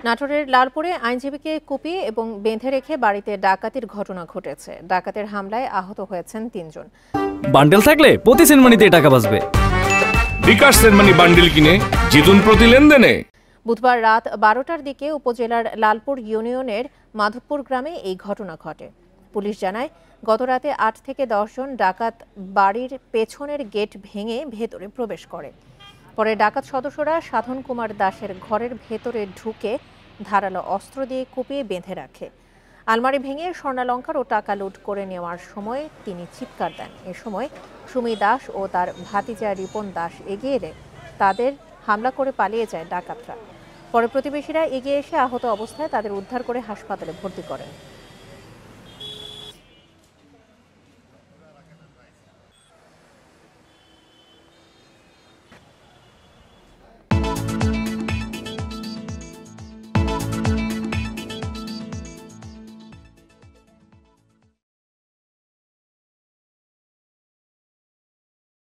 নাটোরের লালপুরে আইনজীবীকে কুপিয়ে এবং বেঁধে রেখে বাড়িতে ডাকাতির ঘটনা ঘটেছে। ডাকাতের হামলায় আহত হয়েছেন ৩ জন। বান্ডেল থাকলে প্রতি সেনমানিতে টাকা বাঁচবে। বিকাশ সেনমানি বান্ডেল কিনে জিতুন প্রতি লেনদেনে। বুধবার রাত ১২টার দিকে উপজেলার লালপুর ইউনিয়নের মাধবপুর গ্রামে এই ঘটনা ঘটে। পুলিশ জানায়, গতরাতে ৮ থেকে ১০ জন ডাকাত বাড়ির পেছনের গেট ভেঙে ভেতরে প্রবেশ করে। পরে ডাকাত সদস্যরা সাধন কুমার দাসের ঘরের ভেতরে ঢুকে ধারালো অস্ত্র দিয়ে কুপিয়ে বেঁধে রাখে। আলমারি ভেঙে স্বর্ণালংকার ও টাকা লুট করে নেওয়ার সময় তিনি চিৎকার দেন। এ সময় সুমি দাস ও তার ভাতিজা রিপন দাস এগিয়ে এলে তাদের হামলা করে পালিয়ে যায় ডাকাতরা। পরে প্রতিবেশীরা এগিয়ে এসে আহত অবস্থায় তাদের উদ্ধার করে হাসপাতালে ভর্তি করেন।